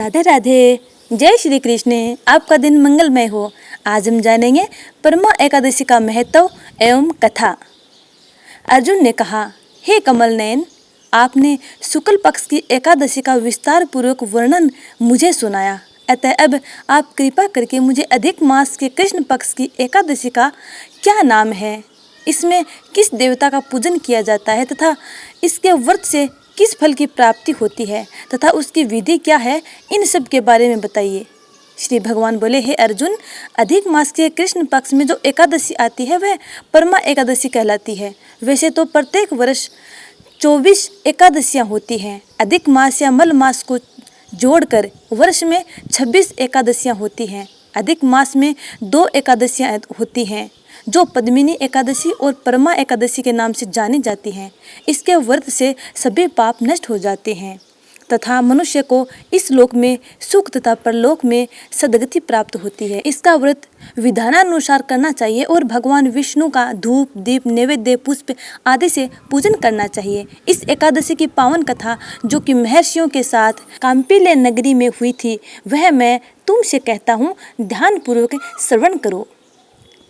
राधे राधे। जय श्री कृष्ण। आपका दिन मंगलमय हो। आज हम जानेंगे परमा एकादशी का महत्व एवं कथा। अर्जुन ने कहा, हे कमल नयन, आपने शुक्ल पक्ष की एकादशी का विस्तार पूर्वक वर्णन मुझे सुनाया, अतः अब आप कृपा करके मुझे अधिक मास के कृष्ण पक्ष की एकादशी का क्या नाम है, इसमें किस देवता का पूजन किया जाता है तथा इसके व्रत से किस फल की प्राप्ति होती है तथा उसकी विधि क्या है, इन सब के बारे में बताइए। श्री भगवान बोले, हे अर्जुन, अधिक मास के कृष्ण पक्ष में जो एकादशी आती है वह परमा एकादशी कहलाती है। वैसे तो प्रत्येक वर्ष 24 एकादशियां होती हैं। अधिक मास या मल मास को जोड़कर वर्ष में 26 एकादशियां होती हैं। अधिक मास में 2 एकादशियां होती हैं जो पद्मिनी एकादशी और परमा एकादशी के नाम से जानी जाती हैं। इसके व्रत से सभी पाप नष्ट हो जाते हैं तथा मनुष्य को इस लोक में सुख तथा परलोक में सद्गति प्राप्त होती है। इसका व्रत विधानानुसार करना चाहिए और भगवान विष्णु का धूप दीप नैवेद्य पुष्प आदि से पूजन करना चाहिए। इस एकादशी की पावन कथा जो कि महर्षियों के साथ कांपिल्य नगरी में हुई थी, वह मैं तुमसे कहता हूँ, ध्यानपूर्वक श्रवण करो।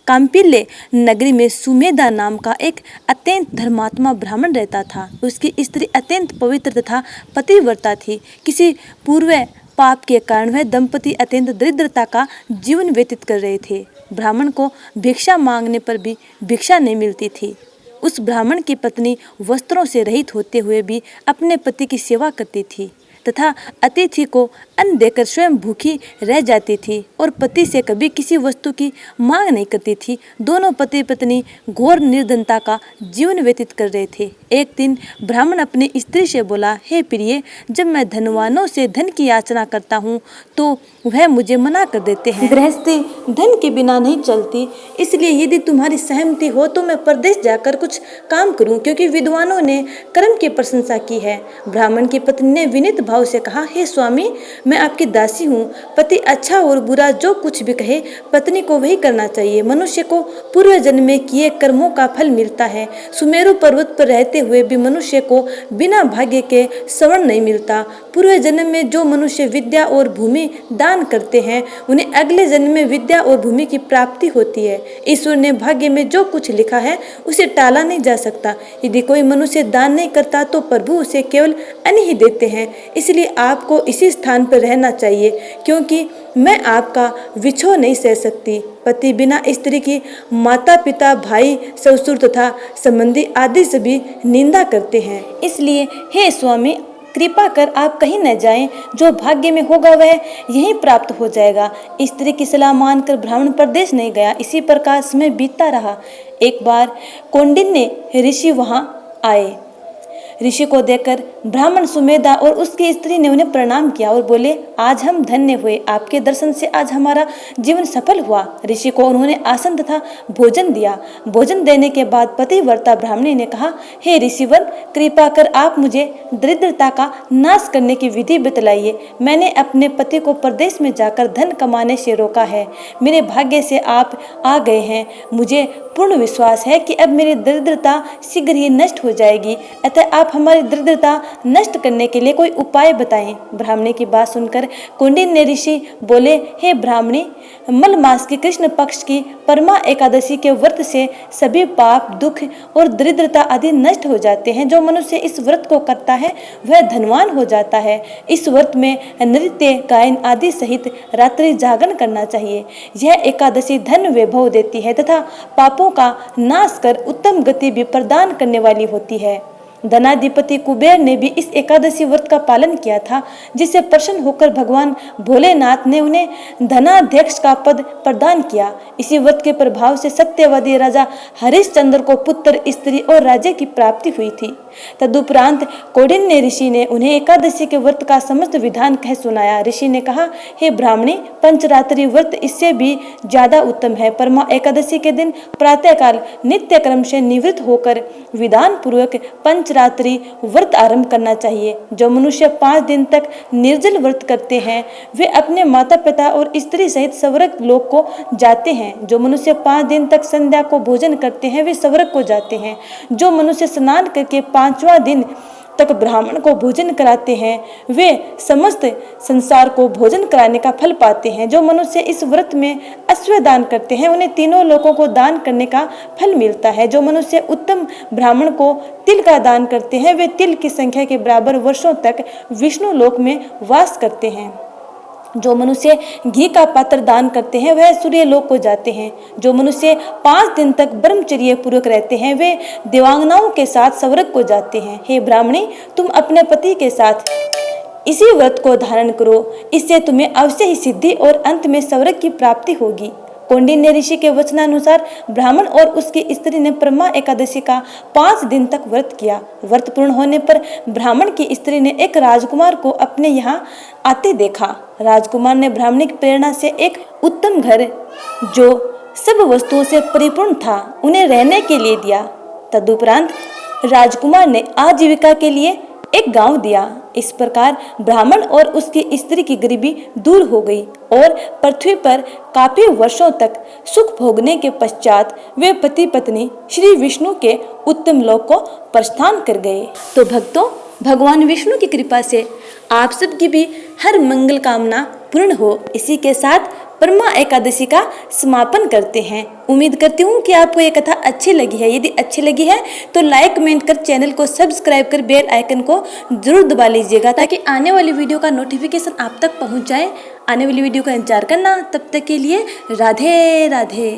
कांपिल्य नगरी में सुमेधा नाम का एक अत्यंत धर्मात्मा ब्राह्मण रहता था। उसकी स्त्री अत्यंत पवित्र तथा पतिव्रता थी। किसी पूर्व पाप के कारण वह दंपति अत्यंत दरिद्रता का जीवन व्यतीत कर रहे थे। ब्राह्मण को भिक्षा मांगने पर भी भिक्षा नहीं मिलती थी। उस ब्राह्मण की पत्नी वस्त्रों से रहित होते हुए भी अपने पति की सेवा करती थी तथा अतिथि को अन्न देकर स्वयं भूखी रह जाती थी और पति से कभी किसी वस्तु की मांग नहीं करती थी। दोनों पति पत्नी घोर निर्धनता का जीवन व्यतीत कर रहे थे। एक दिन ब्राह्मण अपनी स्त्री से बोला, हे प्रिय, जब मैं धनवानों से धन की याचना करता हूँ तो वह मुझे मना कर देते हैं। गृहस्थी धन के बिना नहीं चलती, इसलिए यदि तुम्हारी सहमति हो तो मैं परदेश जाकर कुछ काम करूं, क्योंकि विद्वानों ने कर्म की प्रशंसा की है। ब्राह्मण की पत्नी ने विनीत भाव से कहा, हे स्वामी, मैं आपकी दासी हूँ। पति अच्छा और बुरा जो कुछ भी कहे, पत्नी को वही करना चाहिए। मनुष्य को पूर्व जन्म में किए कर्मों का फल मिलता है। सुमेरु पर्वत पर रहते हुए भी मनुष्य को बिना भाग्य के श्रवण नहीं मिलता। पूर्व जन्म में जो मनुष्य विद्या और भूमि दान करते हैं, उन्हें अगले जन्म में विद्या और भूमि की प्राप्ति होती है। ईश्वर ने भाग्य में जो कुछ लिखा है उसे टाला नहीं जा सकता। यदि कोई मनुष्य दान नहीं करता तो प्रभु उसे केवल अन्न ही देते हैं। इसलिए आपको इसी स्थान पर रहना चाहिए, क्योंकि मैं आपका विछोह नहीं सह सकती। पति बिना स्त्री की माता पिता भाई ससुर तथा संबंधी आदि सभी निंदा करते हैं। इसलिए हे स्वामी, कृपा कर आप कहीं न जाएं। जो भाग्य में होगा वह यहीं प्राप्त हो जाएगा। स्त्री की सलाह मानकर ब्राह्मण परदेश नहीं गया। इसी प्रकार समय बीतता रहा। एक बार कौंडिन्य ऋषि वहां आए। ऋषि को देखकर ब्राह्मण सुमेधा और उसकी स्त्री ने उन्हें प्रणाम किया और बोले, आज हम धन्य हुए। आपके दर्शन से आज हमारा जीवन सफल हुआ। ऋषि को उन्होंने आसन तथा भोजन दिया। भोजन देने के बाद पतिव्रता ब्राह्मणी ने कहा, हे ऋषिवर, कृपा कर आप मुझे दरिद्रता का नाश करने की विधि बतलाइए। मैंने अपने पति को प्रदेश में जाकर धन कमाने से रोका है। मेरे भाग्य से आप आ गए हैं। मुझे पूर्ण विश्वास है कि अब मेरी दरिद्रता शीघ्र ही नष्ट हो जाएगी, अतः आप हमारी दरिद्रता नष्ट करने के लिए कोई उपाय बताएं। ब्राह्मणी की बात सुनकर कौंडिन्य ऋषि बोले, हे ब्राह्मणी, मल मास की कृष्ण पक्ष की परमा एकादशी के व्रत से सभी पाप दुख और दरिद्रता आदि नष्ट हो जाते हैं। जो मनुष्य इस व्रत को करता है वह धनवान हो जाता है। इस व्रत में नृत्य गायन आदि सहित रात्रि जागरण करना चाहिए। यह एकादशी धन वैभव देती है तथा पापों का नाश कर उत्तम गति भी प्रदान करने वाली होती है। धनाधिपति कुबेर ने भी इस एकादशी व्रत का पालन किया था, जिससे प्रसन्न होकर भगवान भोलेनाथ ने उन्हें धनाध्यक्ष का पद प्रदान किया। इसी व्रत के प्रभाव से सत्यवादी राजा हरिश्चंद्र को पुत्र स्त्री और राज्य की प्राप्ति हुई थी। तदुपरांत कौंडिन्य ऋषि ने उन्हें एकादशी के व्रत का समस्त विधान कह सुनाया। ऋषि ने कहा, हे ब्राह्मणी, पंचरात्रि व्रत इससे भी ज्यादा उत्तम है। परमा एकादशी के दिन प्रातःकाल नित्य क्रम से निवृत्त होकर विधान पूर्वक पंचरात्रि व्रत आरंभ करना चाहिए। जो मनुष्य 5 दिन तक निर्जल व्रत करते हैं वे अपने माता पिता और स्त्री सहित स्वर्ग लोक को जाते हैं। जो मनुष्य 5 दिन तक संध्या को भोजन करते हैं वे स्वर्ग को जाते हैं। जो मनुष्य स्नान करके 5वां दिन तक ब्राह्मण को भोजन कराते हैं वे समस्त संसार को भोजन कराने का फल पाते हैं। जो मनुष्य इस व्रत में अश्व दान करते हैं उन्हें तीनों लोकों को दान करने का फल मिलता है। जो मनुष्य उत्तम ब्राह्मण को तिल का दान करते हैं वे तिल की संख्या के बराबर वर्षों तक विष्णु लोक में वास करते हैं। जो मनुष्य घी का पात्र दान करते हैं वह सूर्य लोक को जाते हैं। जो मनुष्य 5 दिन तक ब्रह्मचर्य पूर्वक रहते हैं वे देवांगनाओं के साथ स्वर्ग को जाते हैं। हे ब्राह्मणी, तुम अपने पति के साथ इसी व्रत को धारण करो, इससे तुम्हें अवश्य ही सिद्धि और अंत में स्वर्ग की प्राप्ति होगी। कौंडिन्य ऋषि के वचनानुसार ब्राह्मण और उसकी स्त्री ने ब्रह्मा एकादशी का 5 दिन तक व्रत किया। व्रत पूर्ण होने पर ब्राह्मण की स्त्री ने एक राजकुमार को अपने यहाँ आते देखा। राजकुमार ने ब्राह्मणी की प्रेरणा से एक उत्तम घर जो सब वस्तुओं से परिपूर्ण था उन्हें रहने के लिए दिया। तदुपरांत राजकुमार ने आजीविका के लिए एक गांव दिया। इस प्रकार ब्राह्मण और उसकी स्त्री की गरीबी दूर हो गई और पृथ्वी पर काफी वर्षों तक सुख भोगने के पश्चात वे पति पत्नी श्री विष्णु के उत्तम लोक को प्रस्थान कर गए। तो भक्तों, भगवान विष्णु की कृपा से आप सबकी भी हर मंगल कामना पूर्ण हो। इसी के साथ ब्रह्मा एकादशी का समापन करते हैं। उम्मीद करती हूँ कि आपको ये कथा अच्छी लगी है। यदि अच्छी लगी है तो लाइक कमेंट कर चैनल को सब्सक्राइब कर बेल आइकन को जरूर दबा लीजिएगा ताकि आने वाली वीडियो का नोटिफिकेशन आप तक पहुँच जाए। आने वाली वीडियो का इंतजार करना। तब तक के लिए राधे राधे।